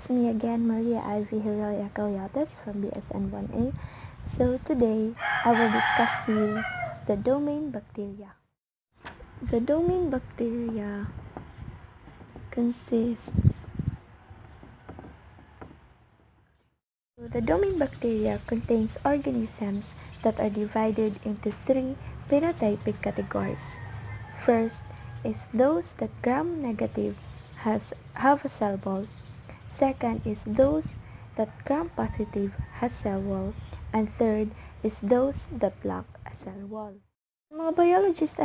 It's me again, Maria Ivy Hirelia Quillotes from BSN 1A. So today, I will discuss to you the domain bacteria. The domain bacteria consists The domain bacteria contains organisms that are divided into three phenotypic categories. First is those that gram-negative have a cell wall. Second is those that gram-positive has cell wall. And third is those that lack a cell wall. Mga biologist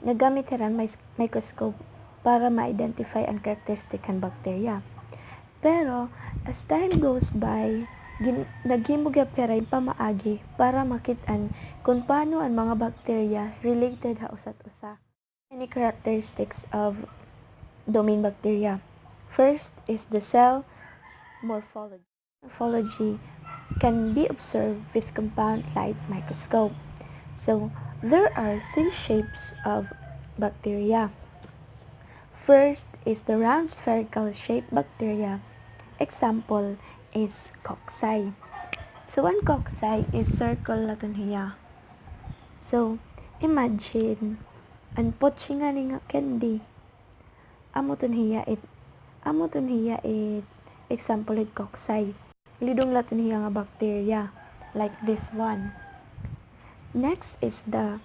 nagamit rin microscope para ma-identify ang characteristic ng bacteria. Pero, as time goes by, naghimugya rin pamaagi para makitaan kung paano ang mga bacteria related ha usat usa. Any characteristics of domain bacteria. First is the cell morphology. Morphology can be observed with compound light microscope. So, there are three shapes of bacteria. First is the round spherical shaped bacteria. Example is cocci. So, one cocci is circle naton hiya. So, imagine, ang potsi nga ni nga candy. Amo ton hiya it example it cocci. Lidong laton hiya nga bacteria, like this one. Next is the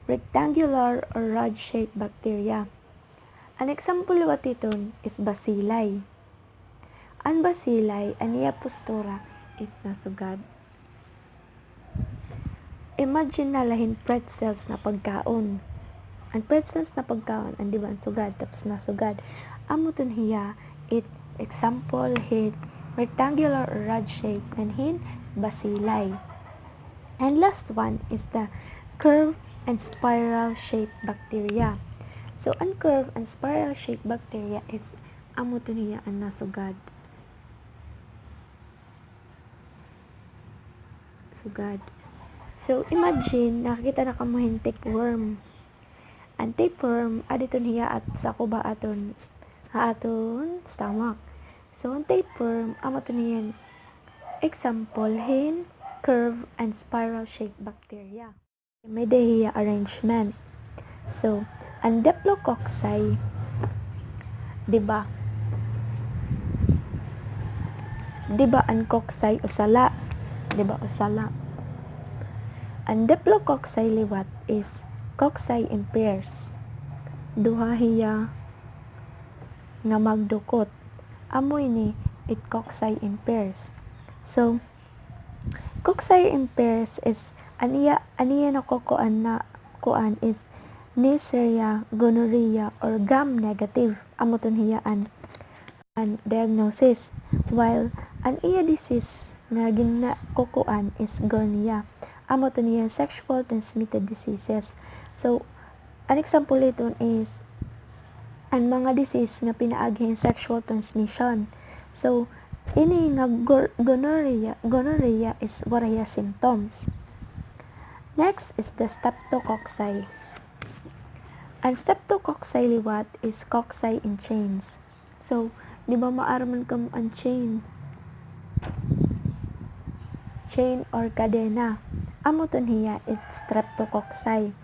rectangular or rod-shaped bacteria. An example what iton is bacilli. Ang bacilli, aniya postura is nasugad. Imagine na lahin pretzels na pagkaon. Ang pretzels na pagkaon, ang diba ang sugad, tapos nasugad. Amo ton hiya, it example hit rectangular or rod shape, and hin bacilli. And last one is the curved and spiral shaped bacteria. So, ang curved and spiral shaped bacteria is amo ton hiya ang nasugad. So, imagine, nakakita na kamuhin tapeworm. Ang tapeworm, aditon hiya at sa kuba aton stomach. So, ang tapeworm, amaton hiyan, example, hin, curve, and spiral shaped bacteria. May dahiya arrangement. So, ang diplococci, diba ang cocci usala? Diba usala? Ang diplococci liwat is cocci in pairs. Duha hiya nga magdukot. Amoy ni it cocci in pairs. So, cocci in pairs is aniya na kuan is Neisseria, gonorrhea, or gram-negative. Amo ton hiya ang diagnosis. While ang iya disease nga ginakukuan is gonorrhea. Amo ton hiya sexual transmitted diseases. So, an example ito is ang mga disease nga pinaaghin sexual transmission. So, ini nga gonorrhea is waraya symptoms. Next is the streptococci. Ang streptococci liwat is cocci in chains. So, di ba maaraman ka mo ang chain or kadena? Amo ton hiya it's streptococci.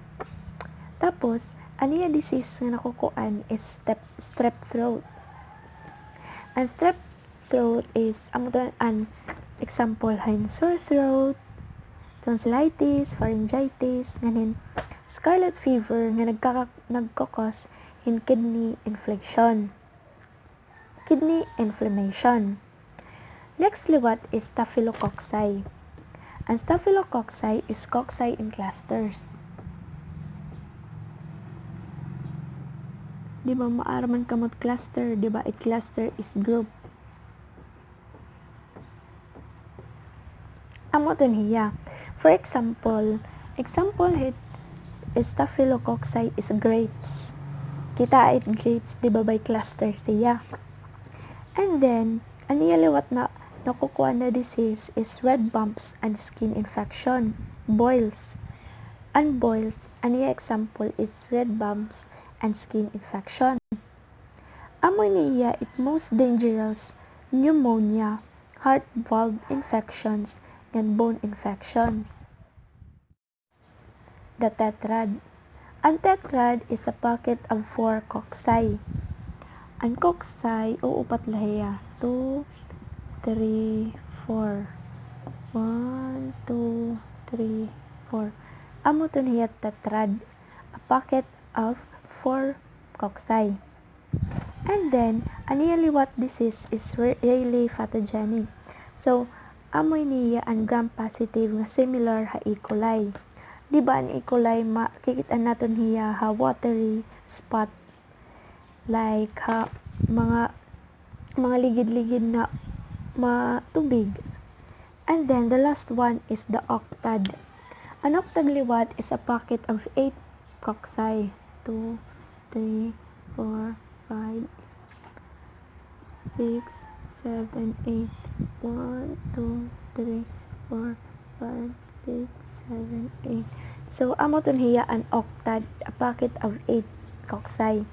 Tapos, aniya disease nga nakukuan is strep throat. Ang strep throat is amo ton an example hain sore throat, tonsillitis, pharyngitis, nganin scarlet fever nga nagkakos in kidney inflammation. Next liwat is staphylococci. Ang staphylococci is cocci in clusters. Di ba maaraman kamot cluster? Di ba? A cluster is group. Amo ton hiya. For example hit staphylococci is grapes. Kita it grapes, di ba by cluster siya. And then, aniya liwat na nakukuha na disease is red bumps and skin infection, boils. And boils, aniya example is red bumps and skin infection. Amoy niya it most dangerous pneumonia, heart valve infections, and bone infections. The tetrad. Ang tetrad is a packet of 4 cocci. Ang cocci, uupat lahiya. 2, 3, 4. 1, 2, 3, 4. Amo to niya tetrad, a packet of 4 cocci. And then, aniya liwat disease is really pathogenic. So, amoy niya ang gram-positive nga similar ha E. coli. Di ba ang E. coli makikita naton hiya ha watery spot like ha mga ligid-ligid na matubig. And then the last one is the octad. An octad liwat is a packet of 8 cocci. 2, 3, 4, 5, 6, 7, 8. 1, 2, 3, 4, 5, 6, 7, 8. So, amo ton hiya an octad, a packet of 8 cocci.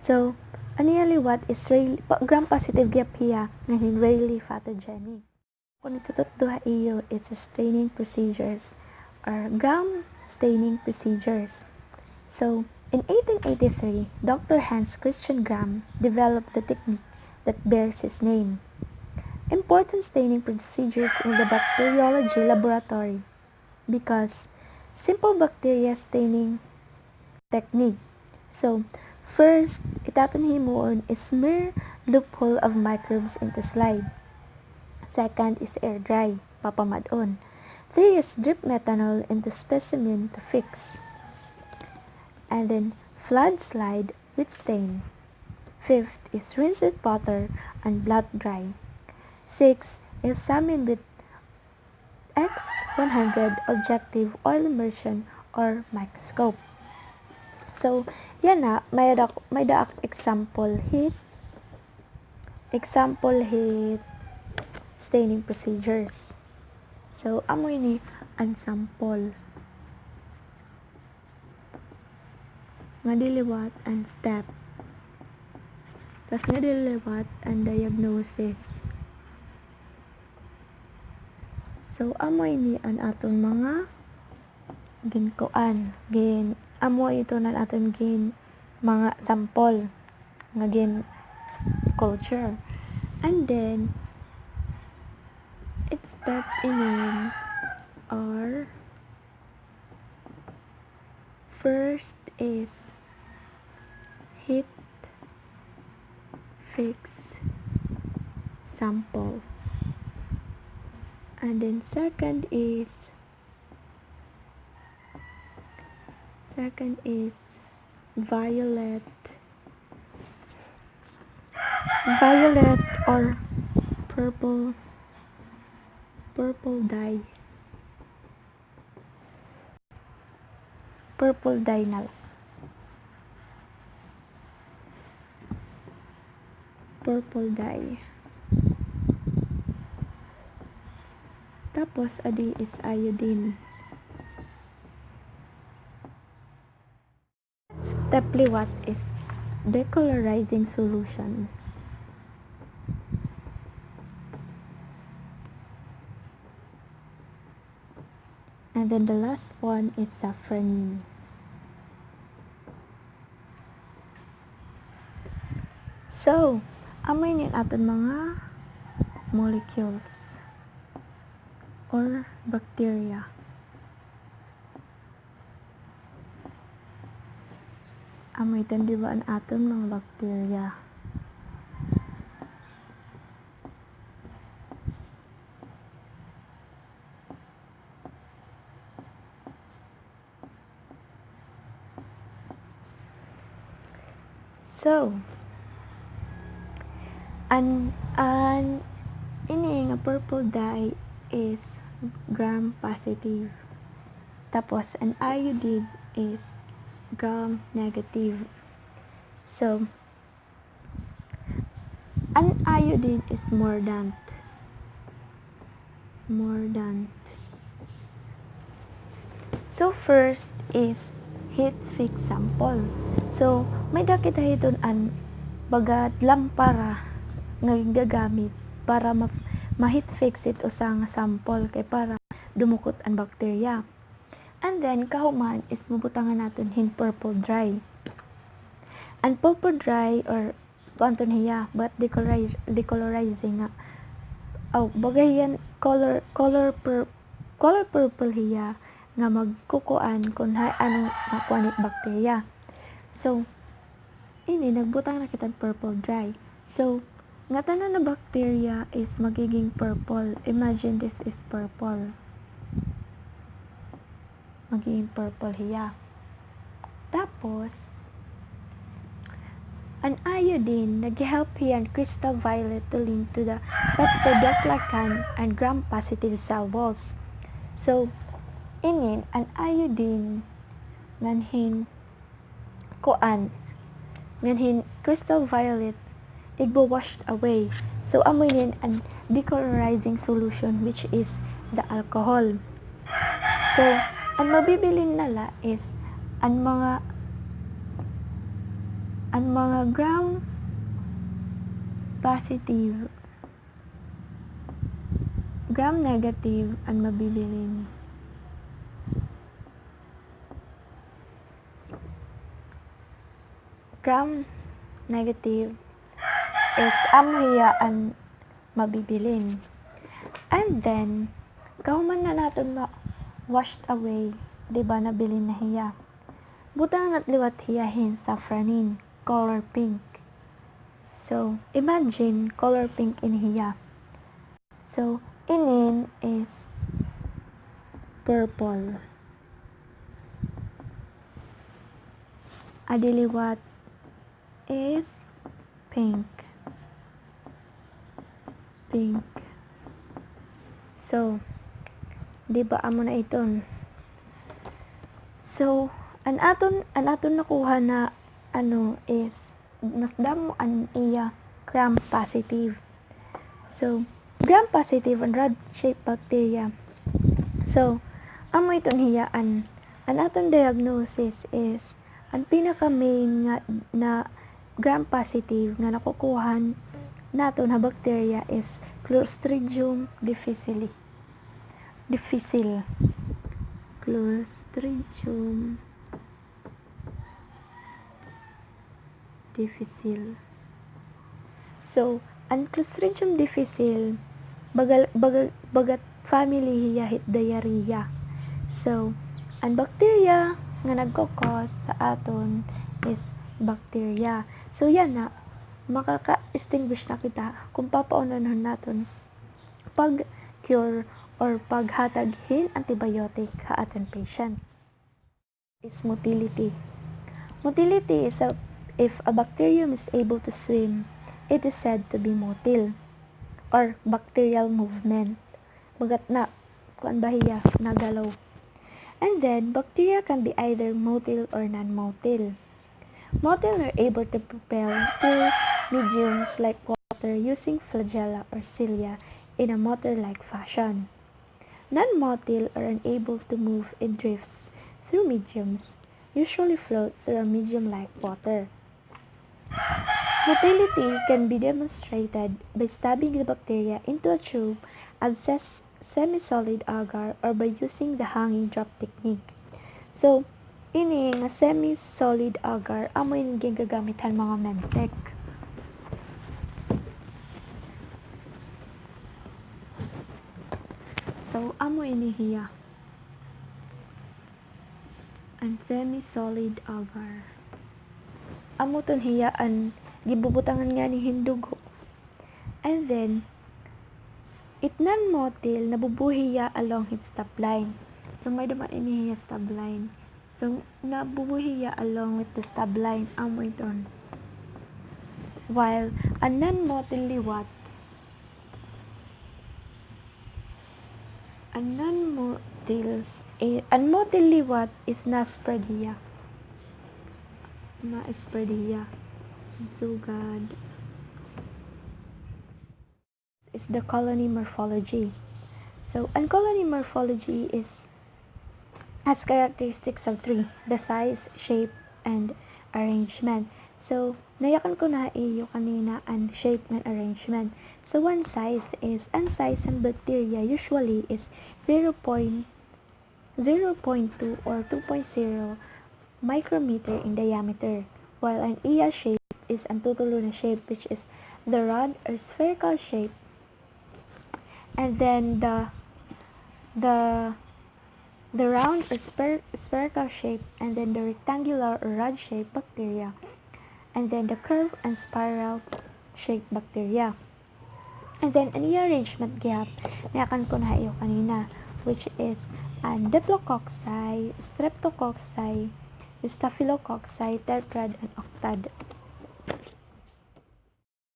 So, aniya liwat is really, gram-positive gyap hiya nga rarely pathogenic. Kung itutot duha iyo is staining procedures or gram staining procedures. So, in 1883, Dr. Hans Christian Gram developed the technique that bears his name. Important staining procedures in the bacteriology laboratory because simple bacteria staining technique. So, first, itaton himuon is smear loophole of microbes into slide. Second is air dry, papamadon. 3 is drip methanol into specimen to fix. And then flood slide with stain. 5th is rinse with water and blot dry. 6 is examine with X100 objective oil immersion or microscope. So, yan na, may daak example heat staining procedures. So, amoy ni ang sample. Nga diliwat ang step. Tas nga diliwat ang diagnosis. So, amoy ni ang aton mga ginkuan. Amoy ito na aton mga sample. Nga culture. And then, it's step in or first is heat fix sample, and then second is violet or purple dye na purple dye. Tapos adi is iodine. Step liwat is decolorizing solution. And then the last one is saffron. So, amoy ni aton mga molecules or bacteria. Amoy tan di ba ang aton mga bacteria. So, ini nga purple dye is gram positive. Tapos, an iodide is gram negative. So, an iodide is mordant. So, first is heat fix sample. So, may dakit hiton an bagat lampara nga gagamit para ma-heat fix it usang sample kay para dumukot ang bacteria. And then kahuman is mabutangan natin hin purple dry. And purple dry or tuanton hiya but decolorizing nga. Bagay yan color purple hiya nga magkukuan kung anong makuanit bacteria. So ini nagbutang na kitang purple dry. So nga tanan na bacteria is magiging purple. Imagine this is purple. Magiging purple hiya. Tapos an iodine nag-help hiyan crystal violet to link to the peptidoglycan and gram-positive cell walls. So, inin an iodine nganhin crystal violet igbo-washed away. So, amoy an decolorizing solution which is the alcohol. So, ang mabibilin nala is ang mga gram positive, gram negative ang mabibilin. Gram negative is amhiya ang mabibilin. And then, kahuman na natin washed away, diba nabilin na hiya. Butang at liwat hiyahin safranin, color pink. So, imagine color pink in hiya. So, inin is purple. Adiliwat is pink. Pink. So, diba amo na iton? So, an aton nakuha na is mas damo an iya gram positive. So, gram positive ang rod-shaped bacteria. So, amo iton hiyaan. An aton diagnosis is ang pinaka main nga na gram positive nga nakukuhan naton na bacteria is Clostridium difficile. Clostridium difficile. So, ang Clostridium difficile bagat family hiya hit diarrhea. So, ang bacteria nga nagkakos sa aton is bacteria. So, yan na makaka-extinguish na kita kung papaunahan naton pag-cure or paghataghin antibiotic sa aton patient. Is motility. Motility is if a bacterium is able to swim, it is said to be motile or bacterial movement. Bagat na, kuan bahiya, nagalaw. And then, bacteria can be either motile or non-motile. Motile are able to propel through mediums like water using flagella or cilia in a motor-like fashion. Non-motile are unable to move in drifts through mediums, usually float through a medium like water. Motility can be demonstrated by stabbing the bacteria into a tube of semi-solid agar or by using the hanging drop technique. So, ini nga semi-solid agar amo yung gagamitan mga medtech. So, amo ini hiya. Ang semi-solid agar. Amo ton hiya ang gibubutangan nga ni hindugo. And then, it non-motile nabubuhiya along its stop line. So, may duman ini hiya stop line. So, nabubuhiya along with the stop line. Amo iton. While a non-motile liwat, unmotile liwat is na-spread hiya. Ma-spread hiya. Sugad. Is the colony morphology. So, an colony morphology has characteristics of three: the size, shape, and arrangement. So, nayakan ko na iyo kanina ang shape and arrangement. So, one size is, ang size ng bacteria usually is 0.02 or 2.0 micrometer in diameter, while an iya shape is ang tutulo na shape, which is the rod or spherical shape, and then the round or spherical shape, and then the rectangular or rod shaped bacteria, and then the curve and spiral shaped bacteria. And then an arrangement gap, nayakan ko na iyo kanina, which is an diplococci, streptococci, staphylococci, tetrad, and octad.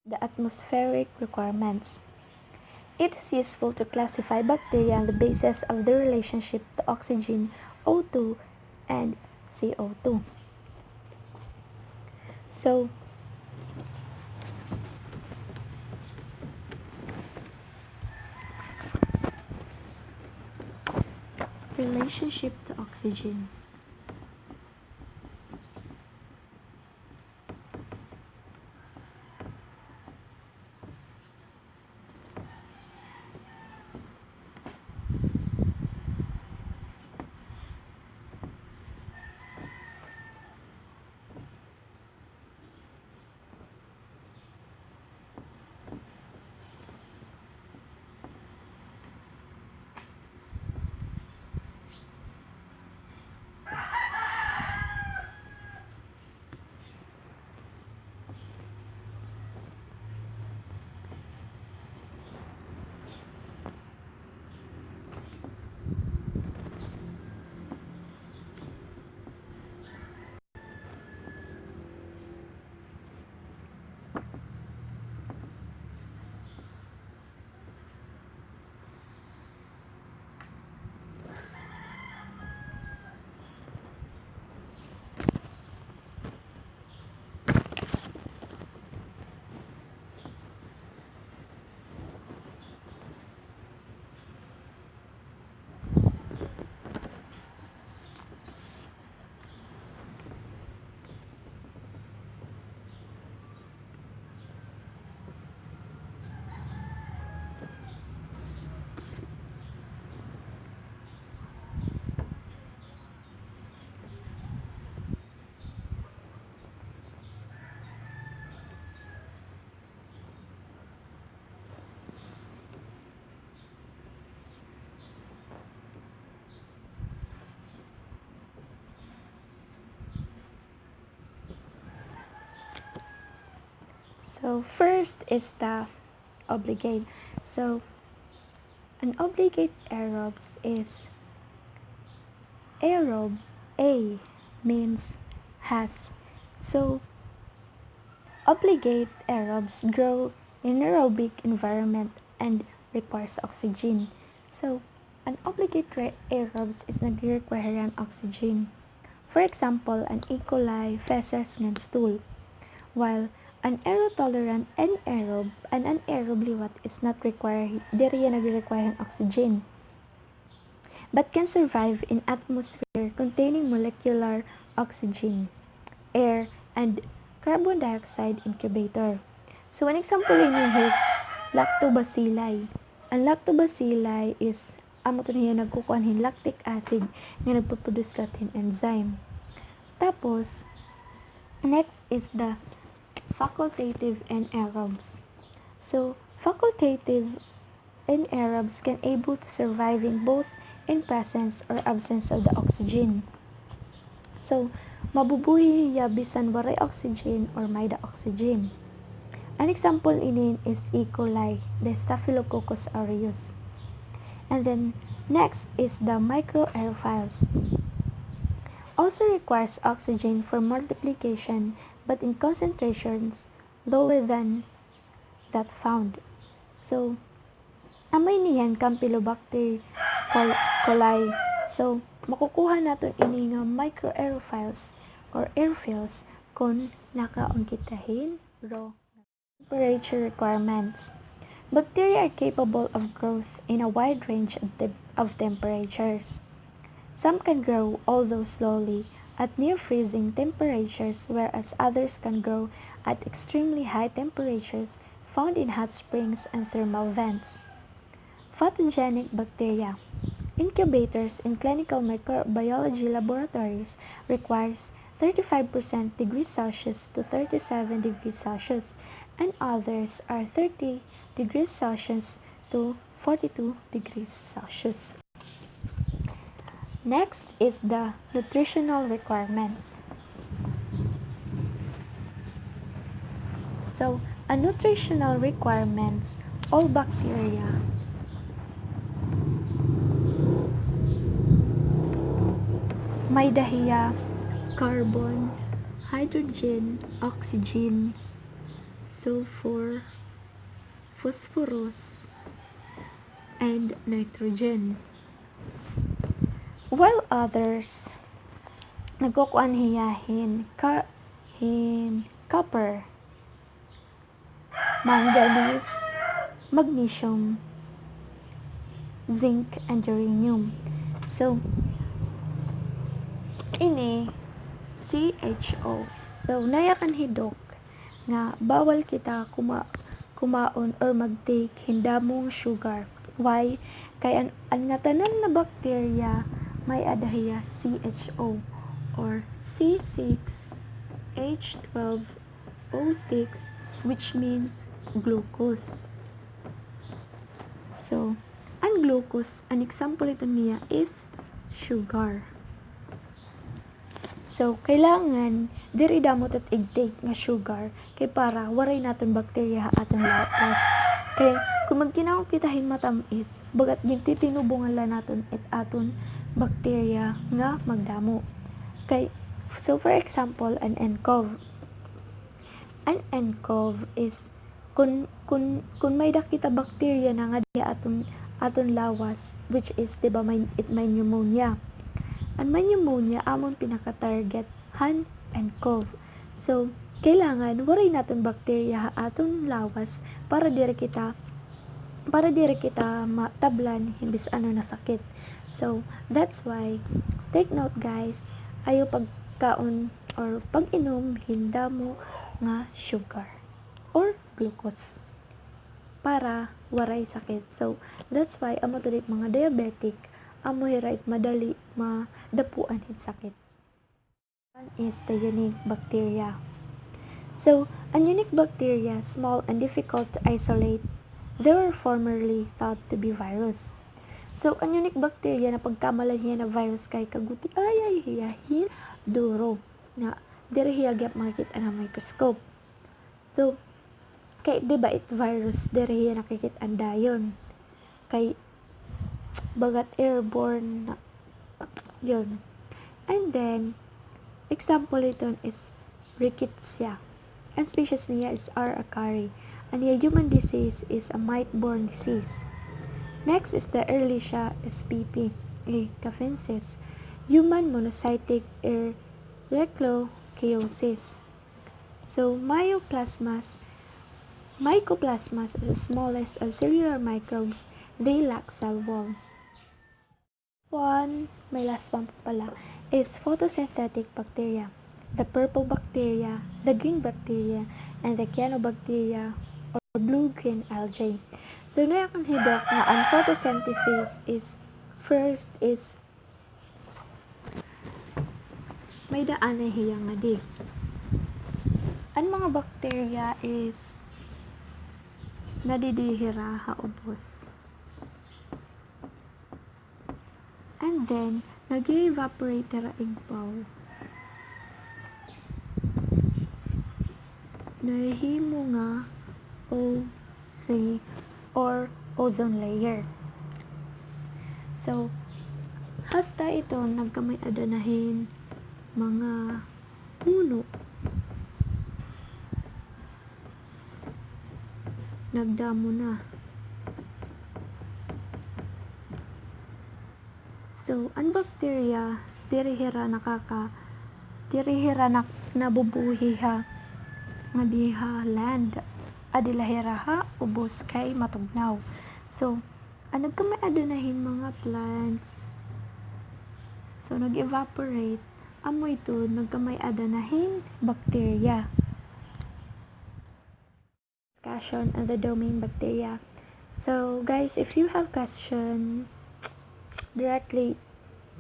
The atmospheric requirements. It is useful to classify bacteria on the basis of their relationship to oxygen, O2, and CO2. So, relationship to oxygen. So, first is the obligate. So, an obligate aerobes is aerobe. A means has. So, obligate aerobes grow in aerobic environment and requires oxygen. So, an obligate aerobes is nag-require ang oxygen. For example, an E. coli, feces, and stool. While an aerotolerant anaerobe, an anaerobe liwat is not required, diri nag-require ng oxygen, but can survive in atmosphere containing molecular oxygen, air, and carbon dioxide incubator. So, an example ini is lactobacilli. Ang lactobacilli is amo to niya nagkukuanhin lactic acid nga nagpo-produce latin enzyme. Tapos, next is the facultative anaerobes. So, facultative anaerobes can able to survive in both in presence or absence of the oxygen. So, mabubuhi ya bisan waray oxygen or may the oxygen. An example inin is E. coli, the Staphylococcus aureus. And then, next is the microaerophiles. Also requires oxygen for multiplication but in concentrations lower than that found. So, amay niyan Campylobacter coli. So, makukuha natin ini nga microaerophiles or aerophils kung nakaangkitahin raw temperature requirements. Bacteria are capable of growth in a wide range of temperatures. Some can grow, although slowly, at near freezing temperatures, whereas others can grow at extremely high temperatures found in hot springs and thermal vents. Photogenic bacteria. Incubators in clinical microbiology laboratories requires 35% degrees Celsius to 37 degrees Celsius, and others are 30 degrees Celsius to 42 degrees Celsius. Next is the nutritional requirements. So, a nutritional requirements, all bacteria may dahiya carbon, hydrogen, oxygen, sulfur, phosphorus, and nitrogen. While others nagkukuan hiyahin copper, manganese, magnesium, zinc, and uranium. So, ini CHO. So, nayakan hidok nga bawal kita kumaon or mag-take hindamong sugar. Why? Kay ang nga tanan na bacteria may adahiya CHO or C6H12O6, which means glucose. So, ang glucose, an example ito niya is sugar. So, kailangan diri damot at igtake nga sugar kay para waray naton bakterya atong lawas. Kay kung magkinaong kitahin matamis, bagat ginti tinubungan la naton et aton bakterya nga magdamo. Kay so for example, an NCOV. An NCOV is kun may dakita bakterya na nga di aton lawas, which is diba may pneumonia. Ang pneumonia amon pinaka-target han and cough. So, kailangan waray naton bakterya aton lawas para diri kita matablan himbis ano na sakit. So, that's why take note guys, ayo pagkaon or pag-inom hindamo nga sugar or glucose para waray sakit. So, that's why amo tulit mga diabetic amo hirait madali madapuan hid sakit. One is the unique bacteria. So, an unique bacteria, small and difficult to isolate, they were formerly thought to be virus. So, an unique bacteria na pagkamalan niya na virus kay kaguti ay hiyahin duro na diri hiyagap makikita na microscope. So, kay diba it virus diri hiya nakikita dayon kay bagat airborne na yun. And then example ito is rickettsia. Ang species niya is R. acari. And the human disease is a mite-borne disease. Next is the Ehrlichia spp, a cafensis, human monocytic ehrlichiosis. So mycoplasmas is the smallest of cellular microbes. They lack cell wall. My last one pala, is photosynthetic bacteria. The purple bacteria, the green bacteria, and the cyanobacteria or blue-green algae. So, nayakan hidok na ang photosynthesis is, first is, may daan na hiyang nga di. Ang mga bacteria is, nadidihira haubos. And then, nag-evaporate ra igbaw. Nahimo nga O3 or ozone layer. So, hasta ito nagkamay adanahin mga puno. Nagdamo na. So, ang bacteria, dirihira nabubuhi ha, nga diha land, adilahira ha, ubos kay matugnaw. So, ang nagkamay adanahin mga plants, so nag-evaporate, amoy to nagkamay adanahin bacteria. Discussion on the domain bacteria. So guys, if you have question directly,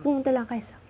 pumunta lang kayo sa